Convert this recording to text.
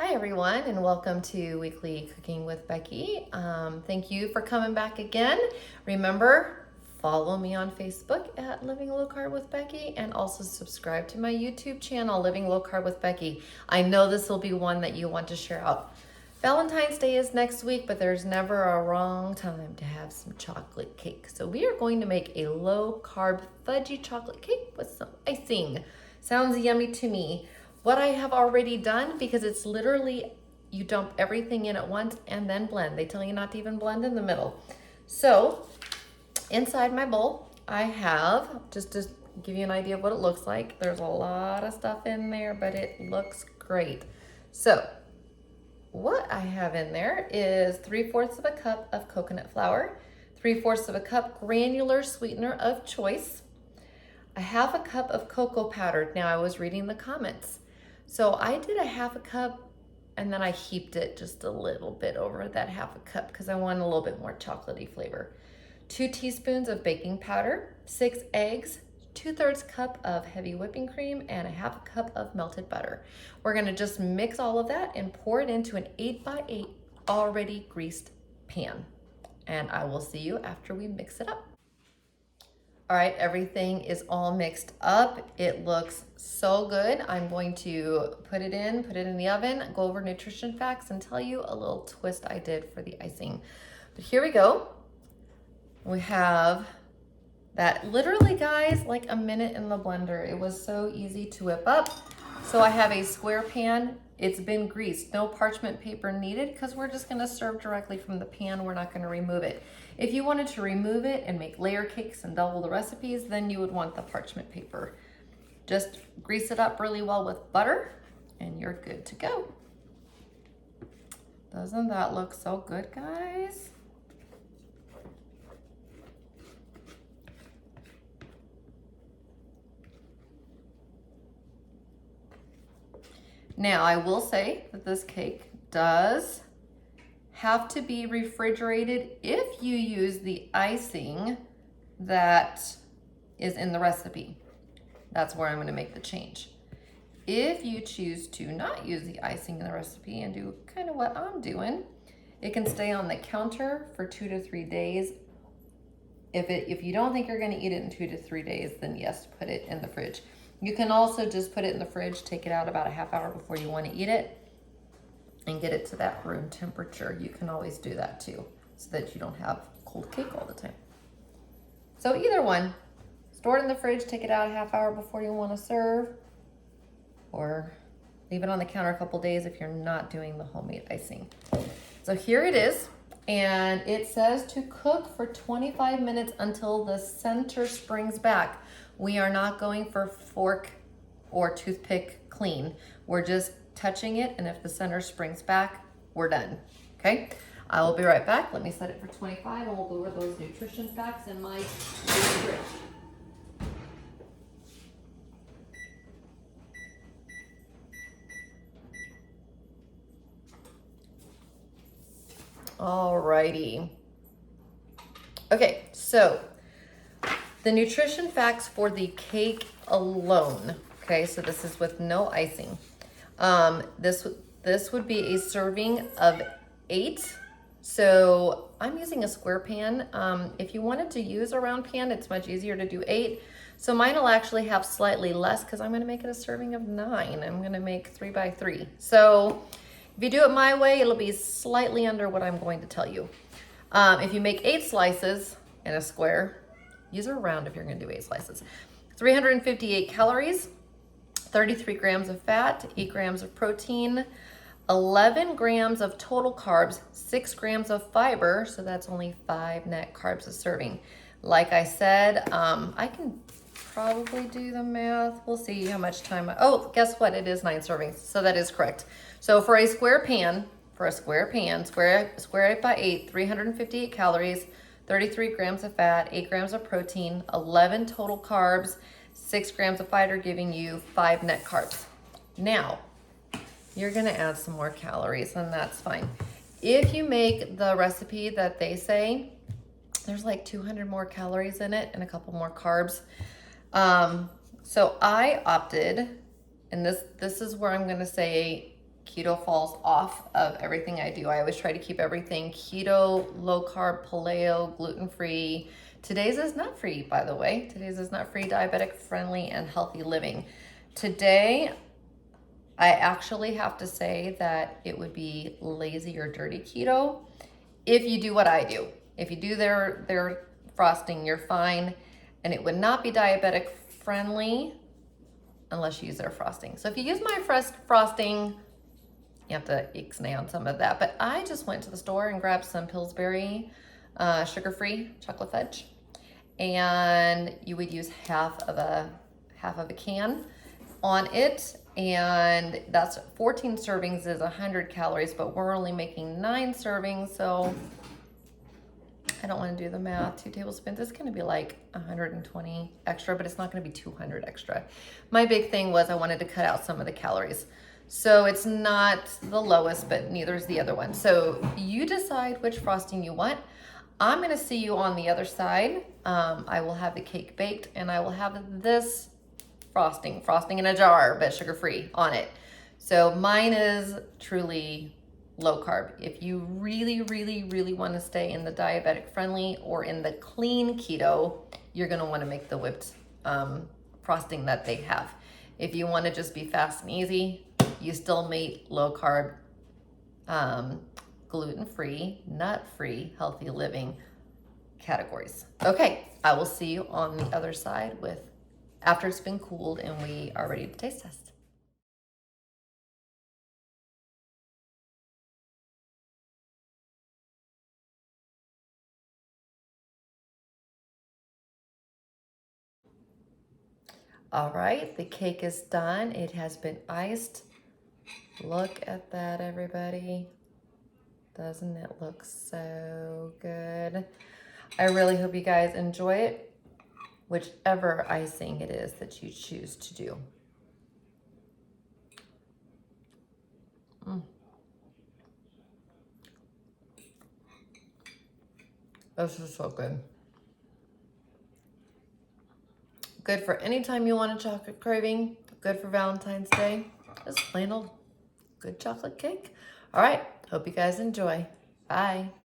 Hi everyone, and welcome to Weekly Cooking with Becky. Thank you for coming back again. Remember, follow me on Facebook at Living Low Carb with Becky, and also subscribe to my YouTube channel, Living Low Carb with Becky. I know this will be one that you want to share out. Valentine's Day is next week, but there's never a wrong time to have some chocolate cake. So we are going to make a low carb fudgy chocolate cake with some icing. Sounds yummy to me. What I have already done, because it's literally, you dump everything in at once and then blend. They tell you not to even blend in the middle. So inside my bowl, I have, just to give you an idea of what it looks like, there's a lot of stuff in there, but it looks great. So what I have in there is 3/4 of a cup of coconut flour, 3/4 of a cup granular sweetener of choice, a half a cup of cocoa powder. Now I was reading the comments. So I did a half a cup and then I heaped it just a little bit over that half a cup because I wanted a little bit more chocolatey flavor. 2 teaspoons of baking powder, 6 eggs, 2/3 cup of heavy whipping cream, and a half a cup of melted butter. We're gonna just mix all of that and pour it into an 8x8 already greased pan. And I will see you after we mix it up. All right, everything is all mixed up. It looks so good. I'm going to put it in the oven, go over nutrition facts, and tell you a little twist I did for the icing. But here we go. We have that literally, guys, like a minute in the blender. It was so easy to whip up. So I have a square pan. It's been greased, no parchment paper needed because we're just gonna serve directly from the pan. We're not gonna remove it. If you wanted to remove it and make layer cakes and double the recipes, then you would want the parchment paper. Just grease it up really well with butter and you're good to go. Doesn't that look so good, guys? Now, I will say that this cake does have to be refrigerated if you use the icing that is in the recipe. That's where I'm going to make the change. If you choose to not use the icing in the recipe and do kind of what I'm doing, it can stay on the counter for 2 to 3 days. If you don't think you're going to eat it in 2 to 3 days, then yes, put it in the fridge. You can also just put it in the fridge, take it out about a half hour before you want to eat it, and get it to that room temperature. You can always do that too, so that you don't have cold cake all the time. So either one, store it in the fridge, take it out a half hour before you want to serve, or leave it on the counter a couple days if you're not doing the homemade icing. So here it is, and it says to cook for 25 minutes until the center springs back. We are not going for fork or toothpick clean. We're just touching it, and if the center springs back, we're done, okay? I will be right back. Let me set it for 25, and we'll go over those nutrition facts in my fridge. Alrighty. Okay, so the nutrition facts for the cake alone. Okay, so this is with no icing. This would be a serving of 8. So I'm using a square pan. If you wanted to use a round pan, it's much easier to do 8. So mine will actually have slightly less because I'm going to make it a serving of 9. I'm going to make 3 by 3. So if you do it my way, it'll be slightly under what I'm going to tell you. If you make 8 slices in a square, use a round if you're going to do 8 slices. 358 calories, 33 grams of fat, 8 grams of protein, 11 grams of total carbs, 6 grams of fiber, so that's only 5 net carbs a serving. Like I said, I can probably do the math. We'll see how much time. Oh, guess what? It is 9 servings, so that is correct. So for a square pan, square 8 by 8, 358 calories, 33 grams of fat, 8 grams of protein, 11 total carbs, 6 grams of fiber, giving you 5 net carbs. Now, you're gonna add some more calories, and that's fine. If you make the recipe that they say, there's like 200 more calories in it and a couple more carbs. So I opted, and this is where I'm gonna say keto falls off of everything I do. I always try to keep everything keto, low carb, paleo, gluten-free. Today's is nut-free, by the way. Today's is nut-free, diabetic friendly, and healthy living. Today, I actually have to say that it would be lazy or dirty keto if you do what I do. If you do their frosting, you're fine. And it would not be diabetic friendly unless you use their frosting. So if you use my frosting, you have to ixnay on some of that. But I just went to the store and grabbed some Pillsbury sugar-free chocolate fudge. And you would use half of a can on it. And that's 14 servings is 100 calories, but we're only making 9 servings. So I don't want to do the math. 2 tablespoons, it's going to be like 120 extra, but it's not going to be 200 extra. My big thing was I wanted to cut out some of the calories. So it's not the lowest, but neither is the other one. So you decide which frosting you want. I'm going to see you on the other side. I will have the cake baked, and I will have this frosting in a jar, but sugar-free on it. So mine is truly low carb. If you really, really, really want to stay in the diabetic friendly or in the clean keto, you're going to want to make the whipped frosting that they have. If you want to just be fast and easy, you still meet low carb, gluten-free, nut-free, healthy living categories. Okay, I will see you on the other side after it's been cooled and we are ready to taste test. All right, the cake is done. It has been iced. Look at that, everybody. Doesn't it look so good? I really hope you guys enjoy it, whichever icing it is that you choose to do. This is so good. Good for any time you want a chocolate craving. Good for Valentine's Day. Just plain old good chocolate cake. All right, hope you guys enjoy. Bye.